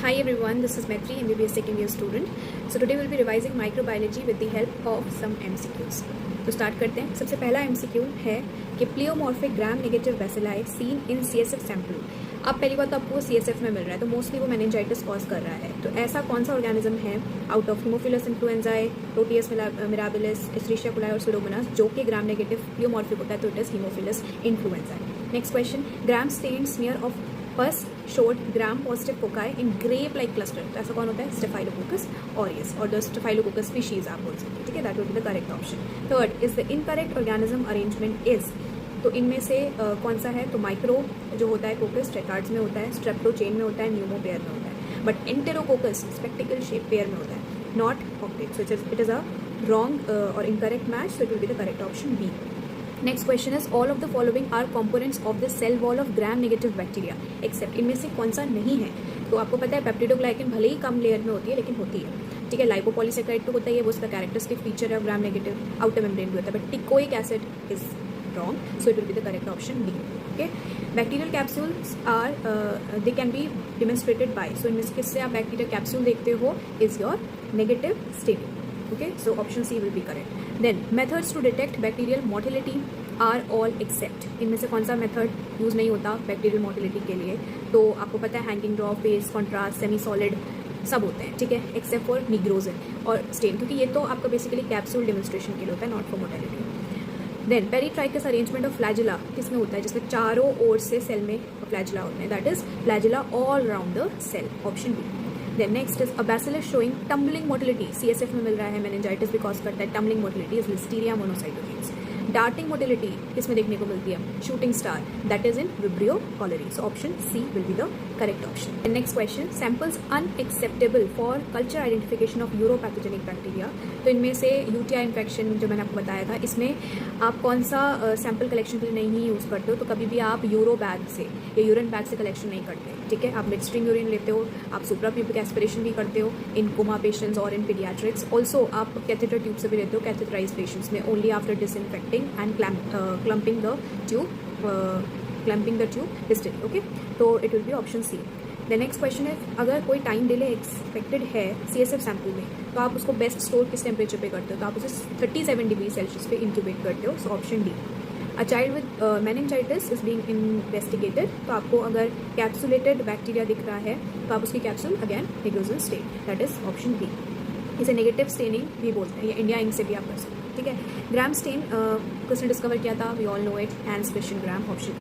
Hi everyone, this is Maitri, MBBS second year student. So today we'll be revising microbiology with the help of some MCQs. तो start करते हैं. सबसे पहला MCQ है कि pleomorphic gram negative bacilli seen in CSF sample. अब पहली बात तो आपको CSF में मिल रहा है, तो मोस्टली वो मेनिंजाइटिस कॉज कर रहा है. तो ऐसा कौन सा ऑर्गेनिज्म है out of Haemophilus influenzae, Proteus mirabilis, Escherichia coli और सुडोमोनास जो कि ग्राम नेगेटिव प्लियोमॉर्फिक होता है, तो it is Haemophilus influenzae. Next question, gram stain smear of pus showed gram positive फोकाई इन ग्रेप लाइक क्लस्टर. तो ऐसा कौन होता है? स्टेफाइलोकोकस ऑरियस और द स्टेफाइलोकोकस स्पीशीज आप बोल सकते हैं. ठीक है, that will be the correct option. Third is the incorrect organism arrangement is. तो इनमें से कौन सा है? तो माइक्रो जो होता है कोकस ट्रेकार्ड्स में होता है, स्ट्रेप्टो चेन में होता है, न्यूमो पेयर में होता है. But Enterococcus spectacle shape pair में होता है, not octet. So it is a wrong और incorrect match. So it will be the correct option B. Next question is all of the following are components of the cell wall of gram negative bacteria except. इनमें से कौन सा नहीं है? तो आपको पता है पेप्टिडोग्लाइकन भले ही कम लेयर में होती है लेकिन होती है. ठीक है, लाइपोपॉलीसेकेराइड तो होता ही है, वो उसका कैरेक्टरिस्टिक फीचर है ग्राम नेगेटिव. आउटर मेम्ब्रेन भी होता है, but teichoic acid is wrong. So it will be the correct option D. Okay, bacterial capsules are they can be demonstrated by. सो इनमें से किससे आप बैक्टीरियल कैप्सूल देखते हो? Is your negative staining. Okay, so option C will be correct. Then methods to detect bacterial motility are all except. इनमें से कौन सा मेथड यूज नहीं होता बैक्टीरियल मोटिलिटी के लिए? तो आपको पता है hanging draw, face, contrast, semi solid सब होते हैं. ठीक है, एक्सेप्ट फॉर निग्रोजन और स्टेन, क्योंकि ये तो आपका बेसिकली कैप्सूल डेमोन्स्ट्रेशन के लिए होता है, not for motility. Then peritrichous arrangement of flagella किसमें होता है? जिसमें चारों ओर से सेल में फ्लैजिला होते हैं, that is flagella all round the cell. Option B. Then next is a bacillus showing tumbling motility. CSF में मिल रहा है, meningitis भी cause करता है. Tumbling motility is Listeria monocytogenes. Darting motility किसमें देखने को मिलती है? Shooting star, that is in Vibrio cholerae. So option C will be the correct option. And next question, samples unacceptable for culture identification of uropathogenic bacteria. तो इनमें से UTI infection जो मैंने आपको बताया था, इसमें आप कौन सा सैम्पल कलेक्शन के लिए नहीं यूज़ करते हो? तो कभी भी आप यूरो बैग से या यूरिन बैग से कलेक्शन नहीं करते. ठीक है, आप मिड स्ट्रीम यूरिन लेते हो, आप सुप्राप्यूबिक एस्पिरेशन भी करते हो इन कोमा पेशेंट्स और इन पीडियाट्रिक्स. ऑल्सो आप कैथेटर ट्यूब से भी लेते हो कैथेटराइज पेशेंट्स में, only after disinfecting and clamping the tube distally. Okay, तो it will be option C. The next question है, अगर कोई टाइम डिले एक्सपेक्टेड है CSF सैंपल में, तो आप उसको बेस्ट स्टोर किस टेम्परेचर पे करते हो? तो आप उसे 37 डिग्री सेल्सियस पे इंक्यूबेट करते हो. So option D. A child with meningitis is being investigated. तो आपको अगर कैप्सुलेटेड बैक्टीरिया दिख रहा है तो आप उसकी capsule again nigrosin state, that is option B. इसे नेगेटिव स्टेनिंग भी बोलते हैं, या इंडिया इंक से भी आप कर सकते हैं. ठीक है, ग्राम स्टेन किसने डिस्कवर किया था? We all know it, Hans Christian Gram. Option